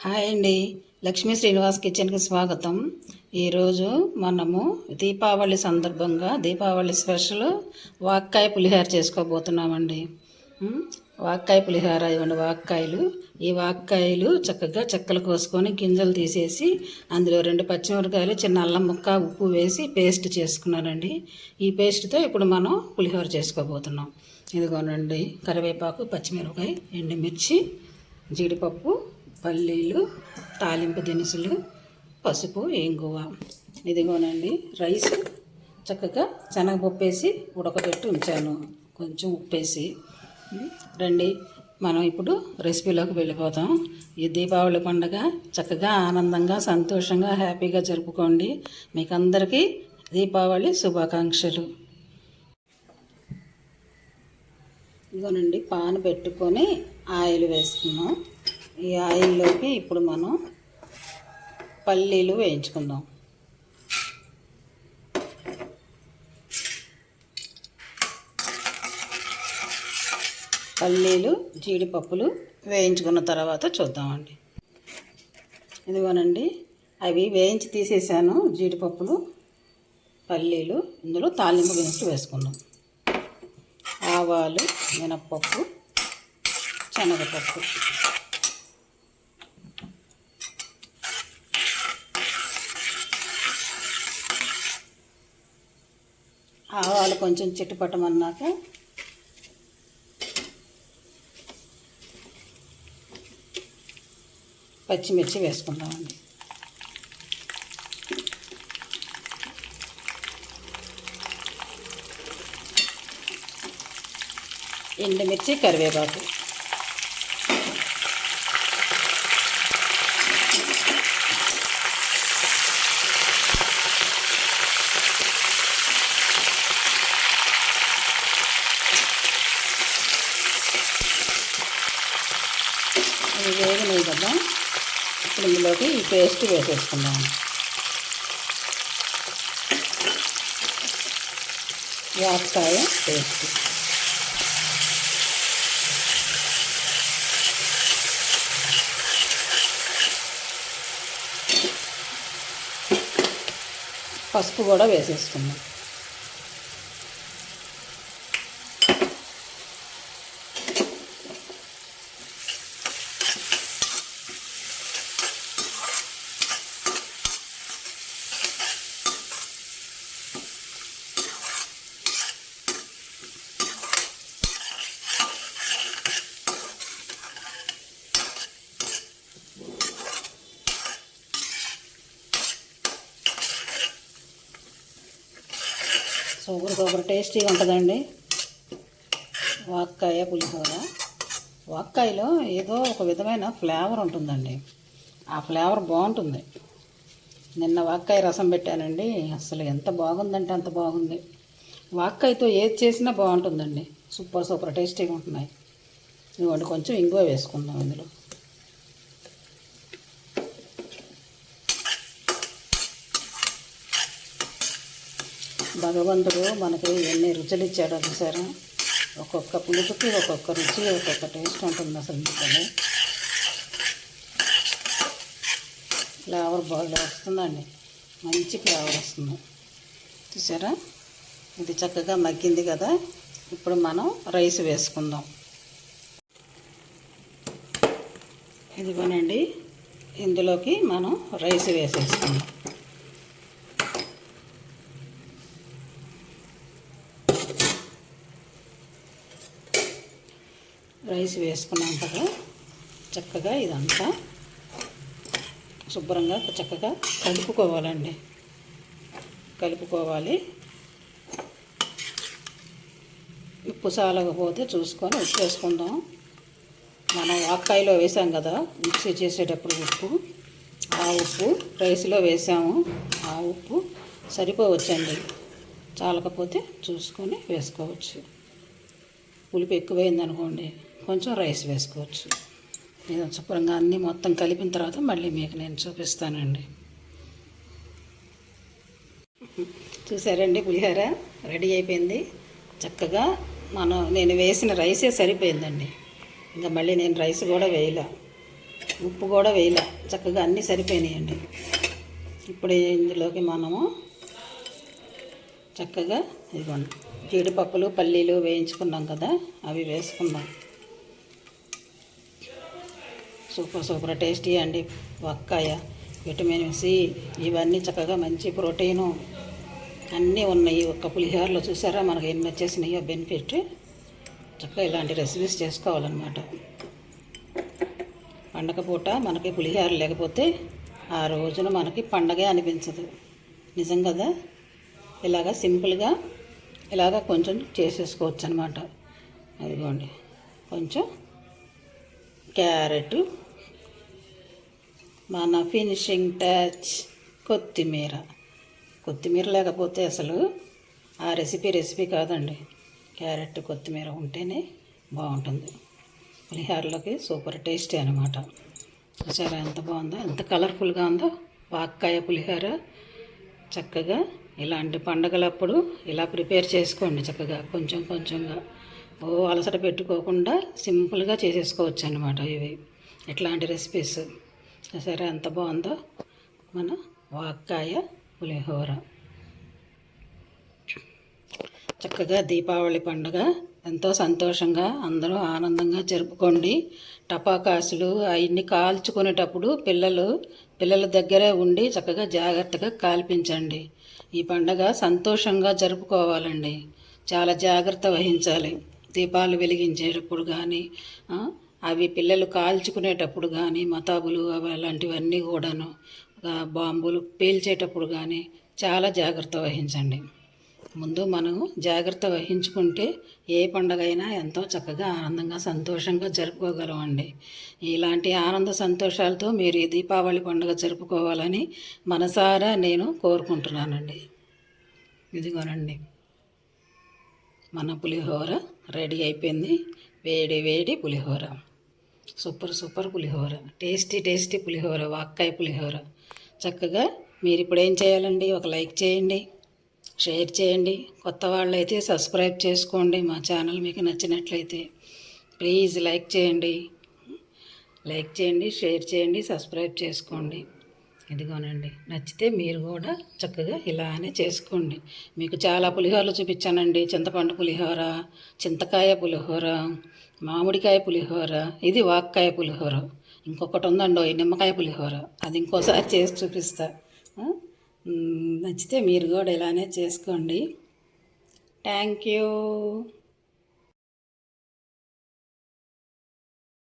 Hi అండి. లక్ష్మీ శ్రీనివాస్ కిచెన్కి స్వాగతం. ఈరోజు మనము దీపావళి సందర్భంగా దీపావళి స్పెషల్ వాక్కాయ పులిహోర చేసుకోబోతున్నామండి. వాక్కాయ పులిహోర ఇవ్వండి. ఈ వాక్కాయలు చక్కగా చెక్కలు కోసుకొని గింజలు తీసేసి అందులో 2 పచ్చిమిరపకాయలు, చిన్న అల్లం ముక్క, ఉప్పు వేసి పేస్ట్ చేసుకున్నానండి. ఈ పేస్ట్తో ఇప్పుడు మనం పులిహోర చేసుకోబోతున్నాం. ఇదిగోనండి, కరివేపాకు, పచ్చిమిరపకాయ, ఎండుమిర్చి, జీడిపప్పు, పల్లీలు, తాలింపు దినుసులు, పసుపు, ఇంగువ. ఇదిగోనండి రైస్ చక్కగా శనగపప్పు వేసి ఉడకబెట్టి ఉంచాను, కొంచెం ఉప్పేసి. రండి మనం ఇప్పుడు రెసిపీలోకి వెళ్ళిపోతాం. ఈ దీపావళి పండుగ చక్కగా ఆనందంగా సంతోషంగా హ్యాపీగా జరుపుకోండి. మీకు అందరికీ దీపావళి శుభాకాంక్షలు. ఇదిగోనండి, పాన్ పెట్టుకొని ఆయిల్ వేసుకున్నాం. ఈ ఆయిల్లోకి ఇప్పుడు మనం పల్లీలు వేయించుకుందాం. పల్లీలు, జీడిపప్పులు వేయించుకున్న తర్వాత చూద్దామండి. ఇదిగోనండి, అవి వేయించి తీసేసాను. జీడిపప్పులు, పల్లీలు, ఇందులో తాలింపు దినుసులు వేసుకుందాం. ఆవాలు, మినప్పప్పు, శనగపప్పు. ఆవాలు కొంచెం చిట్టుపట్టమన్నాక పచ్చిమిర్చి వేసుకుందామండి. ఎండుమిర్చి, కరివేపాకు. ఇవి వేగినాయి కదా, ఇప్పుడు ఇందులోకి ఈ పేస్ట్ వేసేసుకుందాం. వాక్కాయ పేస్ట్. పసుపు కూడా వేసేసుకుందాం. సూపర్ టేస్టీగా ఉంటుందండి వాక్కాయ పులిహోర. వాక్కాయలో ఏదో ఒక విధమైన ఫ్లేవర్ ఉంటుందండి, ఆ ఫ్లేవర్ బాగుంటుంది. నిన్న వాక్కాయ రసం పెట్టానండి, అసలు ఎంత బాగుందంటే అంత బాగుంది. వాక్కాయతో ఏది చేసినా బాగుంటుందండి. సూపర్ టేస్టీగా ఉంటున్నాయి. ఇవ్వండి, కొంచెం ఇంగువ వేసుకుందాం ఇందులో. భగవంతుడు మనకి ఎన్ని రుచులు ఇచ్చాడో చూసారా. ఒక్కొక్క పులుపుకి ఒక్కొక్క రుచి, ఒక్కొక్క టేస్ట్ ఉంటుంది. అసలు ఇందుకని ఫ్లేవర్ బాగా వస్తుందండి, మంచి ఫ్లేవర్ వస్తుంది చూసారా. ఇది చక్కగా మగ్గింది కదా, ఇప్పుడు మనం రైస్ వేసుకుందాం. ఇదిగోనండి, ఇందులోకి మనం రైస్ వేసేసుకుందాం. రైస్ వేసుకున్నాం కదా, చక్కగా ఇదంతా శుభ్రంగా చక్కగా కలుపుకోవాలి. ఉప్పు చాలకపోతే చూసుకొని ఉప్పు వేసుకుందాం. మనం వాక్కాయలో వేసాం కదా మిక్సీ చేసేటప్పుడు ఉప్పు, ఆ ఉప్పు రైస్లో వేసాము. ఆ ఉప్పు సరిపోవచ్చండి, చాలకపోతే చూసుకొని వేసుకోవచ్చు. పులుపు ఎక్కువైందనుకోండి కొంచెం రైస్ వేసుకోవచ్చు. నేను శుభ్రంగా అన్నీ మొత్తం కలిపిన తర్వాత మళ్ళీ మీకు నేను చూపిస్తానండి. చూసారండి, పులిహోర రెడీ అయిపోయింది. చక్కగా నేను వేసిన రైసే సరిపోయిందండి. ఇంకా మళ్ళీ నేను రైస్ కూడా వేయలే. ఉప్పు కూడా వేయలే, చక్కగా అన్నీ సరిపోయినాయండి. ఇప్పుడు ఇందులోకి మనము చక్కగా ఇదిగోండి జీడిపప్పులు పల్లీలు వేయించుకున్నాం కదా, అవి వేసుకుందాం. సూపర్ సూపర్ టేస్టీ అండి వంకాయ. విటమిన్ సి ఇవన్నీ చక్కగా మంచి ప్రోటీను అన్నీ ఉన్నాయి ఒక్క పులిహోరలో. చూసారా మనకు ఎన్ని వచ్చేసినాయో బెనిఫిట్. చక్కగా ఇలాంటి రెసిపీస్ చేసుకోవాలన్నమాట. పండగ పూట మనకి పులిహోర లేకపోతే ఆ రోజున మనకి పండగే అనిపించదు. నిజం కదా. ఇలాగ సింపుల్గా ఇలాగ కొంచెం చేసేసుకోవచ్చు అనమాట. అదిగోండి కొంచెం క్యారెట్, మన ఫినిషింగ్ టచ్ కొత్తిమీర. కొత్తిమీర లేకపోతే అసలు ఆ రెసిపీ కాదండి. క్యారెట్ కొత్తిమీర ఉంటేనే బాగుంటుంది పులిహోరలోకి. సూపర్ టేస్టీ అనమాట. చూసారా ఎంత బాగుందో, ఎంత కలర్ఫుల్గా ఉందో వాక్కాయ పులిహోర. చక్కగా ఇలాంటి పండగలప్పుడు ఇలా ప్రిపేర్ చేసుకోండి చక్కగా కొంచెం కొంచెంగా. అలసట పెట్టుకోకుండా సింపుల్గా చేసేసుకోవచ్చు అనమాట ఇవి ఇట్లాంటి రెసిపీస్. సరే ఎంత బాగుందో మన వాక్కాయ పులిహోర. చక్కగా దీపావళి పండుగ ఎంతో సంతోషంగా అందరూ ఆనందంగా జరుపుకోండి. టపాకాసులు అవన్నీ కాల్చుకునేటప్పుడు పిల్లల దగ్గరే ఉండి చక్కగా జాగ్రత్తగా కాల్పించండి. ఈ పండగ సంతోషంగా జరుపుకోవాలండి. చాలా జాగ్రత్త వహించాలి. దీపాలు వెలిగించేటప్పుడు కానీ, అవి పిల్లలు కాల్చుకునేటప్పుడు కానీ, మతాబులు అవి అలాంటివన్నీ కూడాను, బాంబులు పేల్చేటప్పుడు కానీ చాలా జాగ్రత్త వహించండి. ముందు మనం జాగ్రత్త వహించుకుంటే ఏ పండగ అయినా ఎంతో చక్కగా ఆనందంగా సంతోషంగా జరుపుకోగలమండి. ఇలాంటి ఆనంద సంతోషాలతో మీరు ఈ దీపావళి పండుగ జరుపుకోవాలని మనసారా నేను కోరుకుంటున్నానండి. ఇదిగోనండి మన పులిహోర రెడీ అయిపోయింది. వేడి వేడి పులిహోర, సూపర్ పులిహోర, టేస్టీ పులిహోర, వాక్కాయ పులిహోర. చక్కగా మీరు ఇప్పుడు ఏం చేయాలండి, ఒక లైక్ చేయండి, షేర్ చేయండి. కొత్త వాళ్ళు అయితే సబ్స్క్రైబ్ చేసుకోండి. మా ఛానల్ మీకు నచ్చినట్లయితే ప్లీజ్ లైక్ చేయండి, షేర్ చేయండి, సబ్స్క్రైబ్ చేసుకోండి. ఇదిగోనండి నచ్చితే మీరు కూడా చక్కగా ఇలానే చేసుకోండి. మీకు చాలా పులిహోరలు చూపించానండి. చింతపండు పులిహోర, చింతకాయ పులిహోర, మామిడికాయ పులిహోర, ఇది వాక్కాయ పులిహోర. ఇంకొకటి ఉందండి నిమ్మకాయ పులిహోర, అది ఇంకోసారి చేసి చూపిస్తా. నచ్చితే మీరు కూడా ఇలానే చేసుకోండి. Thank you.